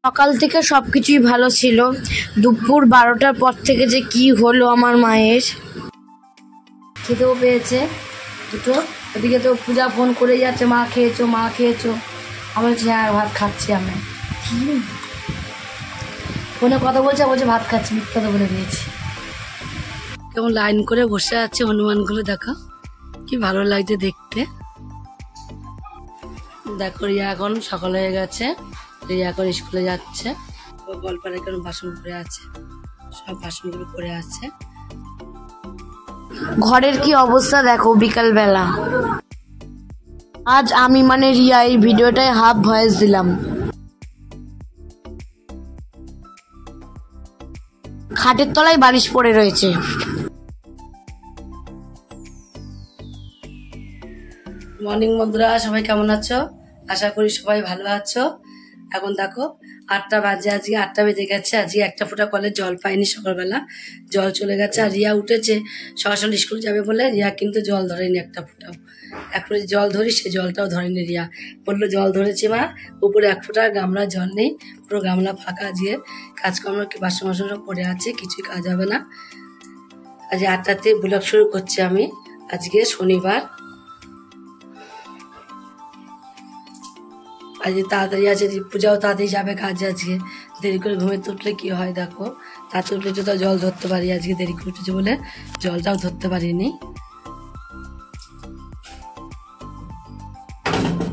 সকাল থেকে সবকিছুই ভালো ছিল, দুপুর 12টার পর থেকে যে কি হলো আমার মায়ের। খেতেও পেয়েছে দুটো, ওদিকে তো পূজা ফোন করে যাচ্ছে, মা খেয়েছো মা খেয়েছো। আমি বলছি হ্যাঁ ভাত খাচ্ছি। আমি ফোনে কথা বলছে, বলছে ভাত খাচ্ছি, মিথ্যা তো বলে দিয়েছি। কেমন লাইন করে বসে আছে হনুমানগুলো, দেখো কি ভালো লাগছে দেখতে। দেখো রিয়া এখন সকাল হয়ে গেছে, রিয়া এখন স্কুলে যাচ্ছে। গল্পের এখন বাসন পড়ে আছে, সব বাসনগুলো পড়ে আছে। ঘরের কি অবস্থা দেখো বিকাল বেলা। আজ আমি মানে রিয়া এই ভিডিওটায় হাফ ভয়েস দিলাম। খাটের তলায় বালিশ পড়ে রয়েছে। মর্নিং বন্ধুরা, সবাই কেমন আছো? আশা করি সবাই ভালো আছো। এখন দেখো 8টা বাজে, আজকে 8টা বেজে গেছে। আজকে একটা ফোঁটা কলে জল পাইনি, সকালবেলা জল চলে গেছে। আর রিয়া উঠেছে সকাল স্কুল যাবে বলে, রিয়া কিন্তু জল ধরেনি একটা ফোঁটাও। এখন জল ধরি, সে জলটাও ধরেনি। রিয়া বললো জল ধরেছি মা, উপরে এক ফোঁটা গামলা জল নেই, পুরো গামলা ফাঁকা। আজকে কাজকর্ম বাসন বাসন সব পড়ে আছে, কিছুই কাজ হবে না। আজকে 8টাতে ব্লগ শুরু করছি আমি। আজকে শনিবার, আজকে তাড়াতাড়ি আছে, পূজাও তাড়াতাড়ি যাবে কাজে। আজকে দেরি করে ঘুমে উঠলে কি হয় দেখো, তাড়াতাড়ি উঠলে তো জল ধরতে পারি, আজকে দেরি করে উঠেছে বলে জলটাও ধরতে পারিনি।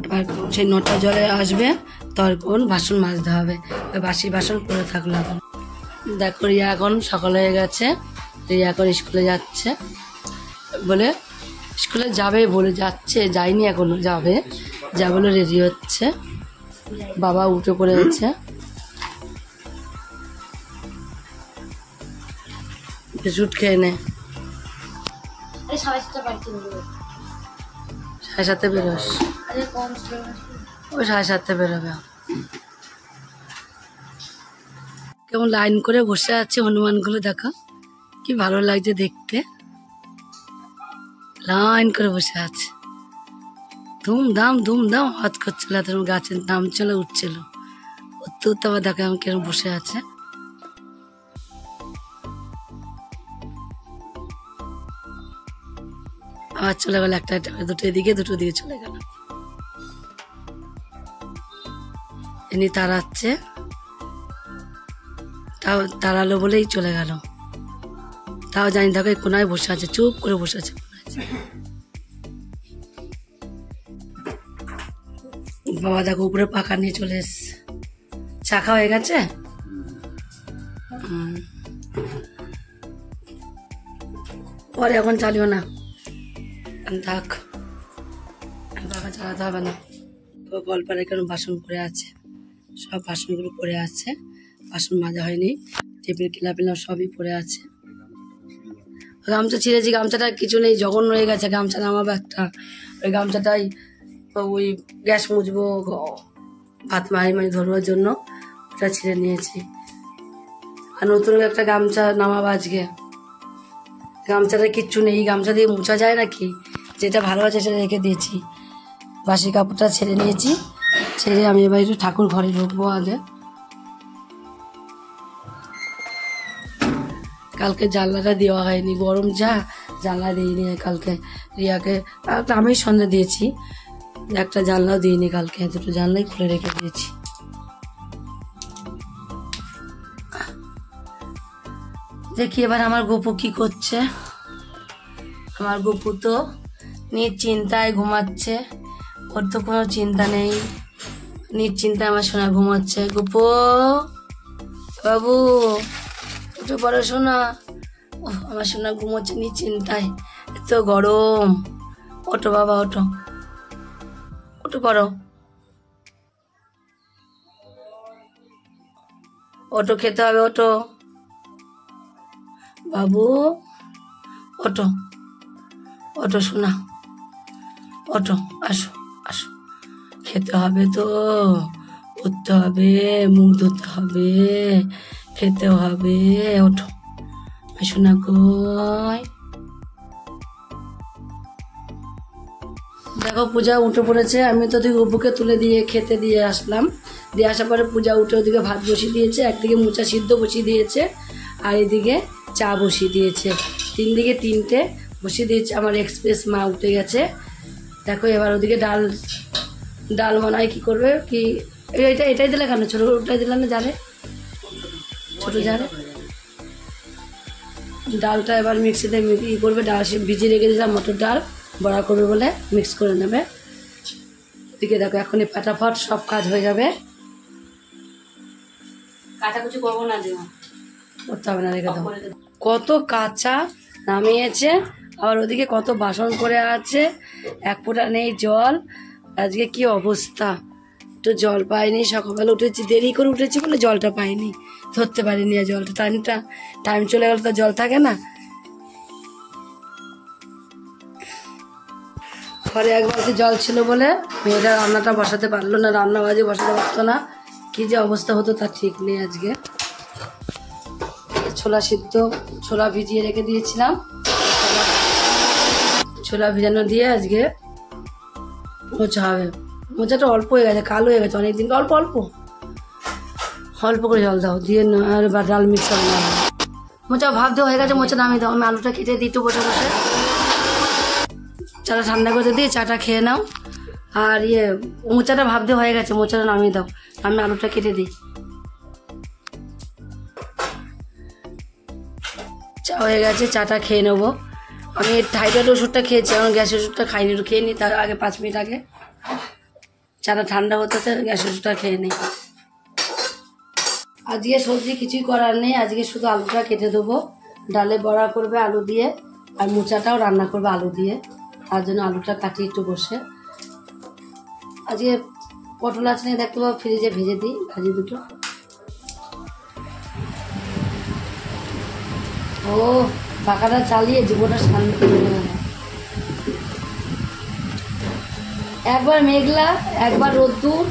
এবার সেই 9টা জলে আসবে, তখন বাসন মাজতে হবে, বাসি বাসন পড়ে থাকলো। এখন দেখো রিয়া এখন সকাল হয়ে গেছে, রিয়া এখন স্কুলে যাচ্ছে বলে, স্কুলে যাবে বলে যাচ্ছে, যায়নি এখনো, যাবে যা বলে রেডি হচ্ছে। বাবা উঠে পড়েছে, বিস্কুট খেয়ে নে। 7:30 বেরোস? ওই 7:30 বেরোবে। কেমন লাইন করে বসে আছে হনুমানগুলো, দেখো কি ভালো লাগছে দেখতে। লাইন করে বসে আছে, ধুমধাম ধুমধাম হাত করছিল, গাছের নামছিল উঠছিল, উঠতে উঠতে আবার দেখো আমি কেরম বসে আছে। আবার চলে গেল একটা দুটো দিকে, দুটো দিকে চলে গেল। এমনি তাড়াচ্ছে, তাও তাড়ালো বলেই চলে গেল। তাও জানি দেখো এই কোনায় বসে আছে, চুপ করে বসে আছে। বাবা দেখো উপরে পাকা নিয়ে চলে এসছে। চা খাওয়া হয়ে গেছে? পরে এখন চালিও না, থাক, বাবা চালাতে হবে না। গল্পের এখানে বাসন পড়ে আছে, সব বাসনগুলো পড়ে আছে, বাসন মাজা হয়নি, টেবিল কিলা পেলাম সবই পড়ে আছে। গামছা ছিঁড়েছি, গামছাটা কিছু নেই, জঘন্য হয়ে গেছে। গামছা নামাবো একটা, ওই গামছাটাই ওই গ্যাস মুছবো, ভাত মাঝে ধরবার জন্য ওটা ছিঁড়ে নিয়েছি। আর নতুন একটা গামছা নামাবো আজকে। গামছাটা কিচ্ছু নেই, গামছা দিয়ে মুছা যায় নাকি, যেটা ভালো আছে সেটা রেখে দিয়েছি। বাসি কাপড়টা ছেড়ে নিয়েছি, ছেড়ে আমি এবার একটু ঠাকুর ঘরে ঢুকবো আগে। কালকে জানলাটা দেওয়া হয়নি, গরম যা, জানলা দিইনি কালকে। রিয়াকে আমি সন্ধ্যা দিয়েছি, একটা জানলাও দিইনি কালকে, দুটো জানলাই খুলে রেখে দিয়েছি। দেখি এবার আমার গপু কি করছে। আমার গপু তো নিশ্চিন্তায় ঘুমাচ্ছে, ওর তো কোনো চিন্তা নেই, নিশ্চিন্তায় আমার সোনা ঘুমাচ্ছে। গপু বাবু উঠে পড়ো সোনা। ও আমার সোনা ঘুমোচ্ছে নিশ্চিন্তায়, এত গরম। ওঠো বাবা ওঠো, উঠে পড়ো, ওঠো খেতে হবে, ওঠো বাবু, ওঠো ওঠো সোনা, ওঠো, আসো আসো, খেতে হবে তো, উঠতে হবে, মুখ ধুতে হবে, খেতে হবে, ওঠো সোনা কই। দেখো পূজা উঠে পড়েছে। আমি তো ওদিকে অপুকে তুলে দিয়ে খেতে দিয়ে আসলাম। দিয়ে আসার পরে পূজা উঠে ওদিকে ভাত বসিয়ে দিয়েছে, একদিকে মোচা সিদ্ধ বসিয়ে দিয়েছে, আর এদিকে চা বসিয়ে দিয়েছে। দিকে তিনটে বসিয়ে দিয়েছে। আমার এক্সপ্রেস মা উঠে গেছে। দেখো এবার ওদিকে ডাল মনে হয় কী করবে কি, এটাই দিলে কেন, ছোটো ওটাই দিলে না জানে, ছোটো জানে। ডালটা এবার মিক্সিতে ই করবে, ডাল ভিজিয়ে রেখে দিলাম, মটর ডাল বড়া করবে বলে মিক্স করে নেবে। এদিকে দেখো এখনই ফাটাফট সব কাজ হয়ে যাবে। কাটাকুচি করবো না, দেওয়া করতে হবে না, রেখে দাও। কত কাঁচা নামিয়েছে, আবার ওদিকে কত বাসন পড়ে আছে, এক ফোঁটা নেই জল। আজকে কি অবস্থা, একটু জল পাইনি, সকালবেলা উঠেছি, দেরি করে উঠেছি বলে জলটা পাইনি, ধরতে পারিনি আর জলটা। টাইম চলে গেল তো জল থাকে না। ঘরে এক বালতি জল ছিল বলে মেয়েটা রান্নাটা বসাতে পারলো না, রান্না বাজে বসাতে পারতো না। কি যে অবস্থা হতো তার ঠিক নেই। আজকে ছোলা ভিজিয়ে রেখে দিয়েছিলাম, ছোলা ভিজানো দিয়ে আজকে মোচা হবে। মোচাটা অল্প হয়ে গেছে, কালো হয়ে গেছে অনেকদিন, অল্প করে জল দাও দিয়ে, আর বা ডাল মিক্স হবে না। মোচা ভাব দেওয়া হয়ে গেছে, মোচা নামিয়ে দাও। আমি আলুটা কেটে দিই, একটু বসে চাটা ঠান্ডা করে দিয়ে চাটা খেয়ে নাও। আর মোচাটা ভাব দেওয়া হয়ে গেছে, মোচাটা নামিয়ে দাও, আমি আলুটা কেটে দিই। চা হয়ে গেছে, চাটা খেয়ে নেবো। আমি থাইরয়েড ওষুধটা খেয়েছি, এখন গ্যাসের ওষুধটা খাইনি, একটু খেয়ে নিই তার আগে 5 মিনিট আগে। চাটা ঠান্ডা হতে গ্যাসের ওষুধটা খেয়ে নিই। আজকে সবজি কিছুই করার নেই, আজকে শুধু আলুটা কেটে দেবো। ডালে বড়া করবে আলু দিয়ে, আর মোচাটাও রান্না করবে আলু দিয়ে, তার জন্য আলুটা কাটি একটু বসে। আজকে পটল আছে না দেখতে পাবো, ফ্রিজে ভেজে দিই ভাজি দুটো। ও পাখাটা চালিয়ে জীবনটা শান্তি হয়ে গেল। একবার মেঘলা, একবার রোদ্দুর,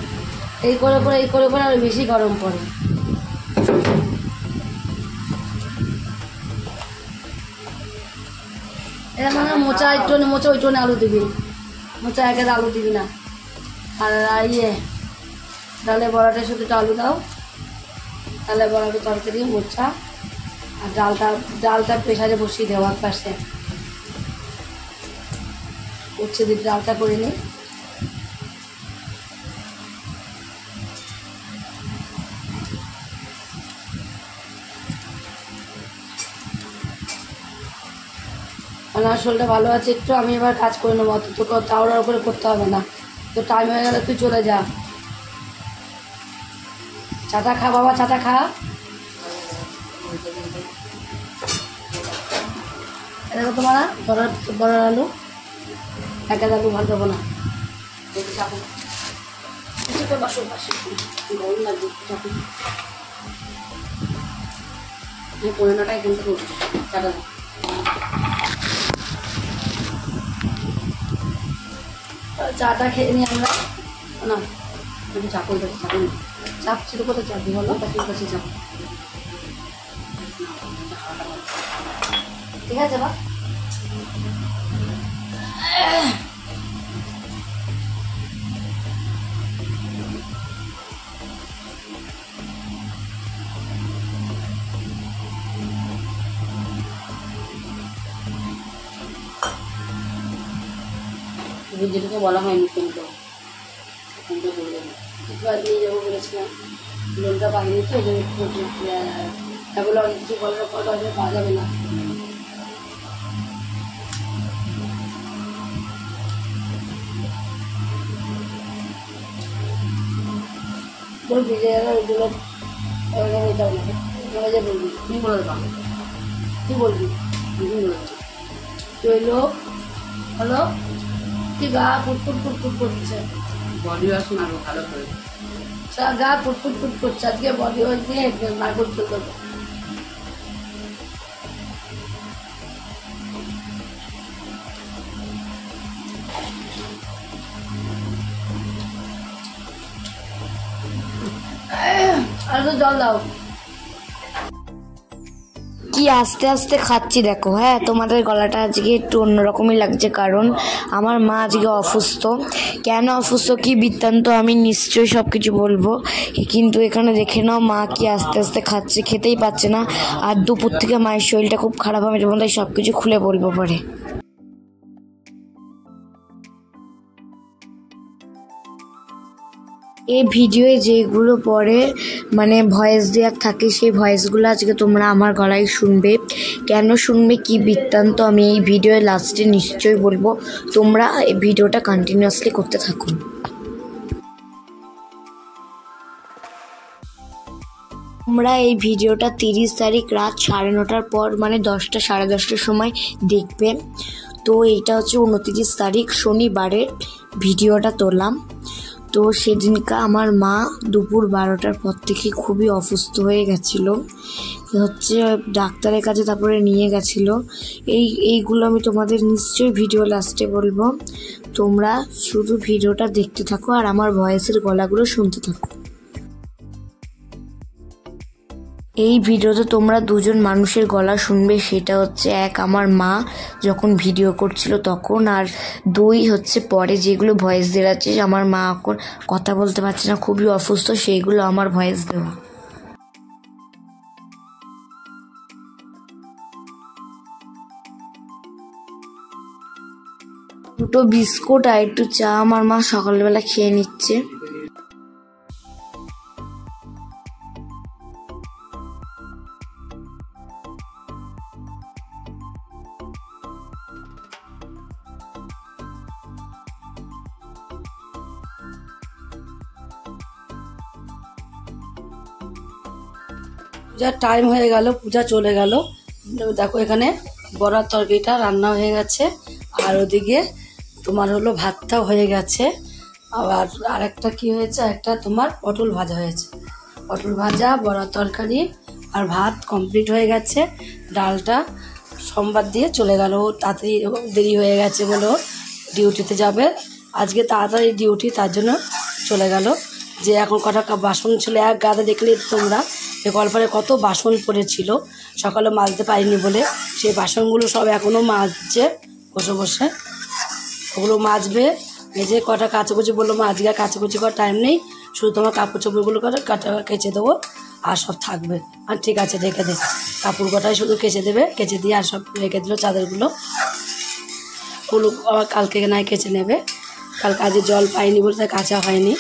এই করে আর বেশি গরম পড়ে। এটা মানে মোচা ওইটনে আলু দিবি, মোচা একে আলু দিবি না। আর ডালে বড়াটা শুধু একটু আলু দাও, ডালে বড়াটা তরকারি মোচা, আর ডালটা প্রেসারে বসিয়ে দেওয়ার পাশে উচ্ছে দিয়ে ডালটা করে নিই। আমার শরীরটা ভালো আছে একটু, আমি এবার কাজ করে নেবো, অত তোকে তাওড়ার করে করতে হবে না। তো টাইম হয়ে গেলে তুই চলে যা। চাটা খা বাবা, চাটা খা। দেখো তোমার বড় আলু, এক আলু ভালো দেবো না, গরম লাগবে। 15টায় এখান থেকে উঠে চাটা দাও। চাটা খেয়ে নিই আমরা না, একটু চাপল দেবো, চাপ ছিল কোথায় চাপ দিই বলো, তার কাছে চাপ, ঠিক আছে বা। যেটাকে বলা হয়নি কিন্তু নিয়ে যাবো বলেছিলাম, লোনটা পাইনি তো, বলে অনেক কিছু বলার পর পাওয়া যাবে না। বলবি যে ওইগুলো নিতে হবে না, যে বলবি তুই বলে দেবা, তুই বলবি তুই লোক হলো কি গা ফুটফুট করছে, বডি ওয়াশ মারবো ভালো করে, গা ফুটফুট করছে। আজকে বডি ওয়াশ দিয়ে নাগর চলতে হবে। আর তো জল দাও। কি আস্তে আস্তে খাচ্ছি দেখো। হ্যাঁ, তোমাদের গলাটা আজকে একটু অন্যরকমই লাগছে, কারণ আমার মা আজকে অসুস্থ। কেন অসুস্থ, কি বৃত্তান্ত আমি নিশ্চয়ই সব কিছু বলবো, কিন্তু এখানে দেখে নাও মা কি আস্তে আস্তে খাচ্ছে, খেতেই পাচ্ছে না। আর দুপুর থেকে মায়ের শরীরটা খুব খারাপ, আমি তোমাদের সব কিছু খুলে বলবো পরে। এই ভিডিওয়ে যেগুলো পরে মানে ভয়েস দেওয়ার থাকে, সেই ভয়েসগুলো আজকে তোমরা আমার গলায় শুনবে। কেন শুনবে, কি বৃত্তান্ত, আমি এই ভিডিওর লাস্টে নিশ্চয়ই বলবো। তোমরা এই ভিডিওটা কন্টিনিউয়াসলি করতে থাকো। তোমরা এই ভিডিওটা 30 তারিখ রাত 9:30 পর মানে 10টা সাড়ে 10টার সময় দেখবে। তো এইটা হচ্ছে 29 তারিখ শনিবারের ভিডিওটা তোলাম। তো সেদিনকা আমার মা দুপুর 12টার পর থেকে খুবই অসুস্থ হয়ে গেছিলো, হচ্ছে ডাক্তারের কাছে তারপরে নিয়ে গেছিলো। এইগুলো আমি তোমাদের নিশ্চয়ই ভিডিও লাস্টে বলবো। তোমরা শুধু ভিডিওটা দেখতে থাকো আর আমার ভয়েসের গলাগুলো শুনতে থাকো। এই ভিডিওতে তোমরা দুজন মানুষের গলা শুনবে, সেটা হচ্ছে এক আমার মা যখন ভিডিও করছিল তখন, আর দুই হচ্ছে পরে যেগুলো ভয়েস দেওয়া আছে। আমার মা এখন কথা বলতে পারছে না, খুবই অসুস্থ, সেইগুলো আমার ভয়েস দেওয়া। দুটো বিস্কুট আর একটু চা আমার মা সকালবেলা খেয়ে নিচ্ছে। পূজার টাইম হয়ে গেল, পূজা চলে গেল। দেখো এখানে বড়ার তরকারিটা রান্না হয়ে গেছে, আর ওদিকে তোমার হলো ভাতটাও হয়ে গেছে। আবার আরেকটা কি হয়েছে, একটা তোমার পটল ভাজা হয়েছে। পটল ভাজা, বড়ার তরকারি আর ভাত কমপ্লিট হয়ে গেছে। ডালটা সোমবার দিয়ে চলে গেল, তাড়াতাড়ি দেরি হয়ে গেছে বলে ডিউটিতে যাবে আজকে, তাড়াতাড়ি ডিউটি, তার জন্য চলে গেল। যে এখন কটা বাসন ছিল এক গাদা, দেখলে তোমরা যে কলপারে কত বাসন পড়েছিল, সকালে মাজতে পারিনি বলে সেই বাসনগুলো সব এখনও মাজছে বসে বসে, ওগুলো মাজবে। এই যে কটা কাচাকুচি বললো মা আজকে কাচাকুচি করার টাইম নেই, শুধু তোমার কাপড় চোপড়গুলো করে কেচে দেবো আর সব থাকবে। আর ঠিক আছে রেখে দে, কাপড় কটাই শুধু কেচে দেবে, কেচে দিয়ে আর সব রেখে দিল। চাদরগুলো ওগুলো আবার কালকে নাই কেচে নেবে, কালকে আজকে জল পাইনি বলে তাই কাচা হয়নি।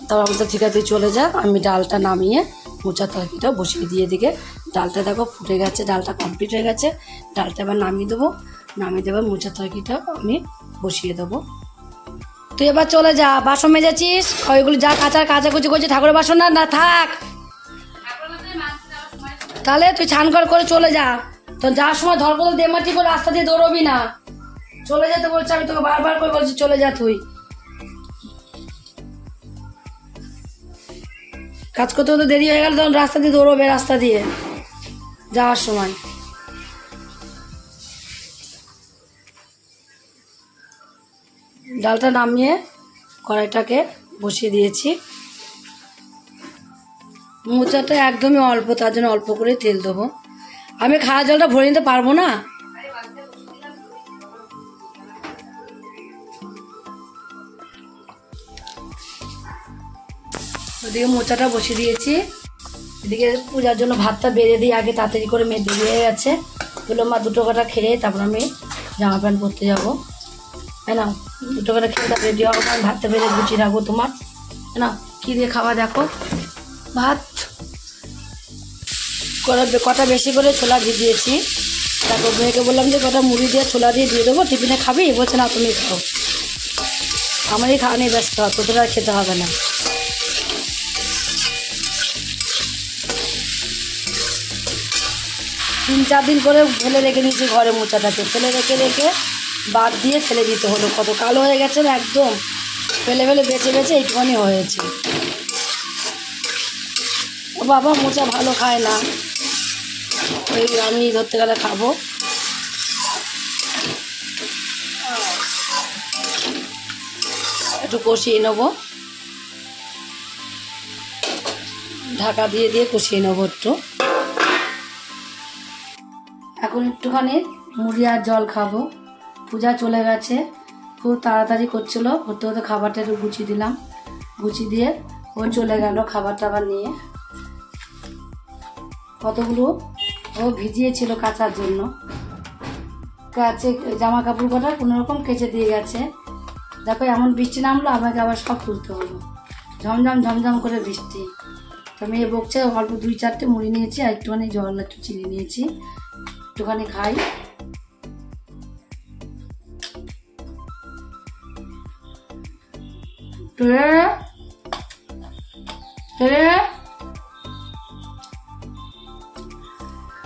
তারপর আমাদের ঠিক আছে চলে যা, আমি ডালটা নামিয়ে মোচার তরকারিটা বসিয়ে দিয়ে দিকে। ডালটা দেখো ফুটে গেছে, ডালটা কমপ্লিট হয়ে গেছে। ডালটা এবার নামিয়ে দেবো, নামিয়ে দেবো, মোচার তরকারিটা আমি বসিয়ে দেবো। তুই এবার চলে যা, বাসন মেজেছিস ওইগুলো যা কাচাকুচি করছিস, ঠাকুরের বাসন না না থাক, তাহলে তুই ছান করে চলে যা। তো যাওয়ার সময় ধরপদল দেমাটি করে রাস্তা দিয়ে দৌড়বি না, চলে যেতে বলছি আমি তোকে বারবার করে বলছি চলে যা। তুই কাজ করতে করতে দেরি হয়ে গেল, তখন রাস্তা দিয়ে দৌড়বে, রাস্তা দিয়ে যাওয়ার সময়। ডালটা নামিয়ে কড়াইটাকে বসিয়ে দিয়েছি। মোচাটা একদমই অল্প, তার জন্য অল্প করে তেল দেবো। আমি খাওয়া জলটা ভরে নিতে পারবো না। ওদিকে মোচাটা বসিয়ে দিয়েছি, এদিকে পূজার জন্য ভাতটা বেড়ে দিই আগে, তাড়াতাড়ি করে মেয়ে দেরি হয়ে গেছে। বললো মা দুটো কটা খেয়ে তারপর আমি জামা প্যান্ট পরতে যাবো, তাই না? দুটো কটা খেয়ে তারপর রেডি হবো, আমি ভাতটা বেড়ে গুছিয়ে রাখবো তোমার, তাই না? কী দিয়ে খাওয়া দেখো, ভাত কটা বেশি করে ছোলা ভিজিয়েছি। তারপর মেয়েকে বললাম যে কটা মুড়ি দিয়ে ছোলা দিয়ে দেবো, টিফিনে খাবি? বলছে না তুমি খাও, আমারই খাওয়া নিয়ে ব্যস্ত হয়, তোদের আর খেতে হবে না। তিন চার দিন করে ফেলে রেখে দিয়েছি ঘরে মোচাটাকে, ফেলে রেখে বাদ দিয়ে ফেলে দিতে হলো। কত কালো হয়ে গেছে না একদম, ফেলে বেছে এইটুখানি হয়েছে। ও বাবা মোচা ভালো খায় না, ওই আমি ধরতে গেলে খাবো। একটু কষিয়ে নেবো, ঢাকা দিয়ে কষিয়ে নেবো একটু। এখন একটুখানি মুড়ি আর জল খাবো। পূজা চলে গেছে, খুব তাড়াতাড়ি করছিল, হতে হতে খাবারটা একটু গুছিয়ে দিলাম, গুছিয়ে দিয়ে ও চলে গেল খাবার টাবার নিয়ে। কতগুলো ও ভিজিয়েছিল কাচার জন্য, কাছে জামা কাপড় কটা কোনোরকম কেচে দিয়ে গেছে। দেখো এমন বৃষ্টি নামলো, আমাকে আবার সব তুলতে হলো, ঝমঝম ঝমঝম করে বৃষ্টি। তো মেয়ে বকছে, অল্প 2-4টে মুড়ি নিয়েছি আর একটুখানি জল একটু চিনি নিয়েছি, একটুখানি খাই।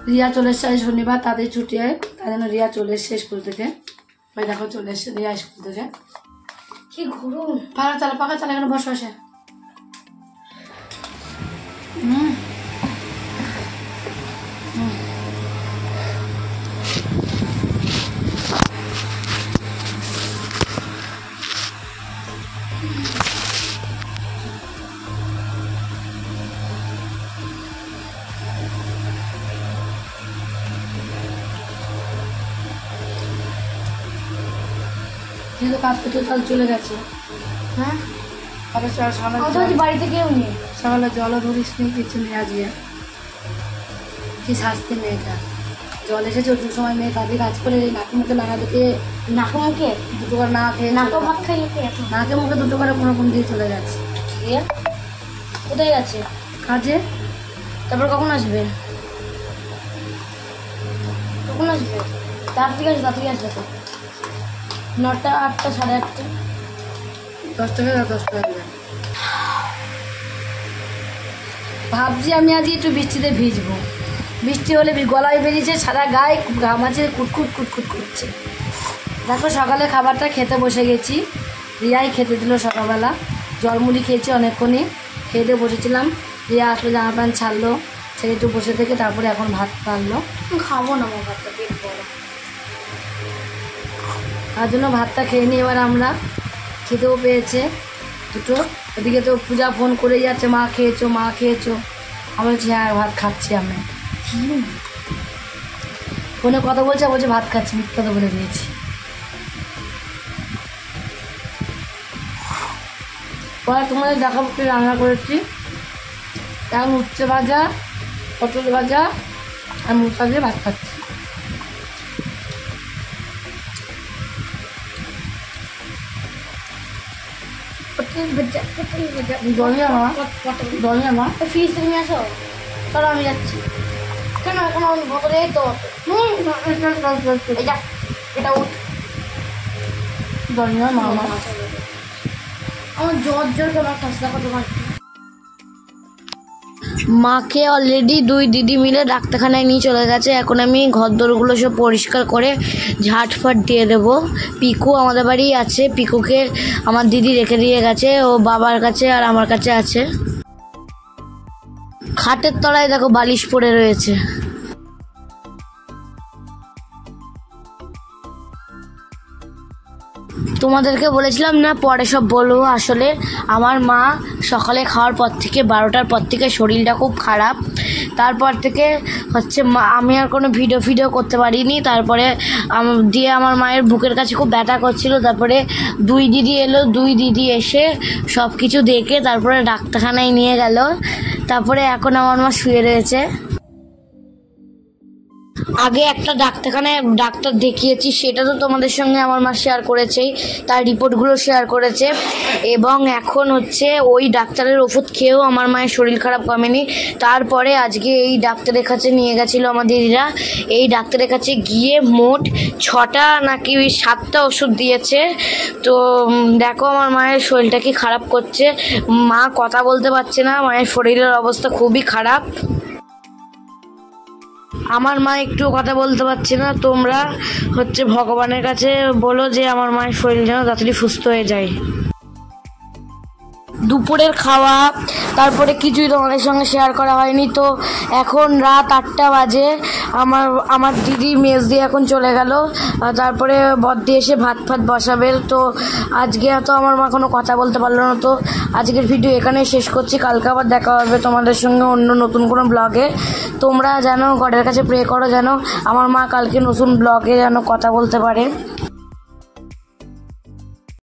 রিয়া চলে এসছে, শনিবার তাদের ছুটি হয়, তাই জন্য রিয়া চলে এসছে স্কুল থেকে। ভাই দেখো চলে এসছে রিয়া স্কুল থেকে। কি গরম! পাখা চালা এখানে বসে বসে। যেহেতু কাজ করতে তাহলে চলে গেছে। হ্যাঁ, বাড়িতে কেউ নেই, সকালে জলও ধরিস নি, কিছু নেই। আজকে কি শাস্তি মেয়েটা, জল এসেছে ওই সময় মেয়ে তাদের কাজ করে নাকে মুখে লাগাতে গিয়ে নাকে মুখে দুটো করে না খেয়ে নাকে মুখে দুটো করে কোনো রকম দিয়ে চলে গেছে। কোথায় গেছে? কাজে। তারপর কখন আসবে? তাড়াতাড়ি আসবে তো। 9টা, 8টা, 8:30, 10টা বাজবে। ভাবছি আমি আজকে একটু বৃষ্টিতে ভিজবো, বৃষ্টি হলে গলায় বেরিয়েছে, সারা গায়ে ঘাম আছে, কুটকুট করছে। দেখো সকালে খাবারটা খেতে বসে গেছি, রিয়াই খেতে দিল সকালবেলা, জলমুড়ি খেয়েছি অনেকক্ষণই, খেতে বসেছিলাম। রিয়া আসলে জামা প্যান্ট ছাড়লো, ছেড়ে একটু বসে থেকে তারপরে এখন ভাত পারলো। খাবো না আমার ভাতটা, পেট বড়, তার জন্য ভাতটা খেয়ে নিই। এবার আমরা খেতেও পেয়েছে দুটো। ওদিকে তো পূজা ফোন করে যাচ্ছে, মা খেয়েছো? আমি বলছি হ্যাঁ ভাত খাচ্ছি। আমি ফোনে কথা বলছে, ভাত খাচ্ছি, মিথ্যা তো বলে দিয়েছি। পরে তোমাদের দেখাবো কি রান্না করেছি। এখন উচ্ছে ভাজা, পটল ভাজা আর মুসা দিয়ে ভাত খাচ্ছি। ফ্রিজ থেকে আসো, চলো আমি যাচ্ছি। কেন এখন ভোতরে তো এটা ধনিয়া মামা আমার জ্বর তোমার কাছে কত মাকে অলরেডি 2 দিদি মিলে ডাক্তারখানায় নিয়ে চলে গেছে। এখন আমি ঘরদোরগুলো সব পরিষ্কার করে ঝাঁটফাট দিয়ে দেবো। পিকু আমাদের বাড়ি আছে, পিকুকে আমার দিদি রেখে দিয়ে গেছে, ও বাবার কাছে আর আমার কাছে আছে। খাটের তলায় দেখো বালিশ পড়ে রয়েছে। তোমাদেরকে বলেছিলাম না পরে সব বলবো। আসলে আমার মা সকালে খাওয়ার পর থেকে 12টার পর থেকে শরীরটা খুব খারাপ। তারপর থেকে হচ্ছে আমি আর কোনো ভিডিও করতে পারিনি। তারপরে দিয়ে আমার মায়ের বুকের কাছে খুব ব্যথা করছিল। তারপরে 2 দিদি এলো, 2 দিদি এসে সব কিছু দেখে তারপরে ডাক্তারখানায় নিয়ে গেল। তারপরে এখন আমার মা শুয়ে রয়েছে। আগে একটা ডাক্তারখানায় ডাক্তার দেখিয়েছি, সেটা তো তোমাদের সঙ্গে আমার মা শেয়ার করেছেই, তার রিপোর্টগুলো শেয়ার করেছে। এবং এখন হচ্ছে ওই ডাক্তারের ওষুধ খেয়েও আমার মায়ের শরীর খারাপ কমেনি। তারপরে আজকে এই ডাক্তারের কাছে নিয়ে গেছিলো আমার দিদিরা। এই ডাক্তারের কাছে গিয়ে মোট 6টা নাকি 7টা ওষুধ দিয়েছে। তো দেখো আমার মায়ের শরীরটা কি খারাপ করছে, মা কথা বলতে পারছে না, মায়ের শরীরের অবস্থা খুবই খারাপ। আমার মা একটু কথা বলতে পারছে না। তোমরা হচ্ছে ভগবানের কাছে বলো যে আমার মায়ের শরীর যেন তাড়াতাড়ি সুস্থ হয়ে যায়। দুপুরের খাওয়া, তারপরে কিছুই তোমাদের সঙ্গে শেয়ার করা হয়নি। তো এখন রাত 8টা বাজে, আমার দিদি মেস দিয়ে এখন চলে গেল, তারপরে বদ্দি এসে ভাত বসাবে। তো আজকে তো আমার মা কোনো কথা বলতে পারলো না। তো আজকের ভিডিও এখানেই শেষ করছি, কালকে আবার দেখা হবে তোমাদের সঙ্গে অন্য নতুন কোনো ব্লগে। তোমরা যেন গডের কাছে প্রে করো যেন আমার মা কালকে নতুন ব্লগে যেন কথা বলতে পারে।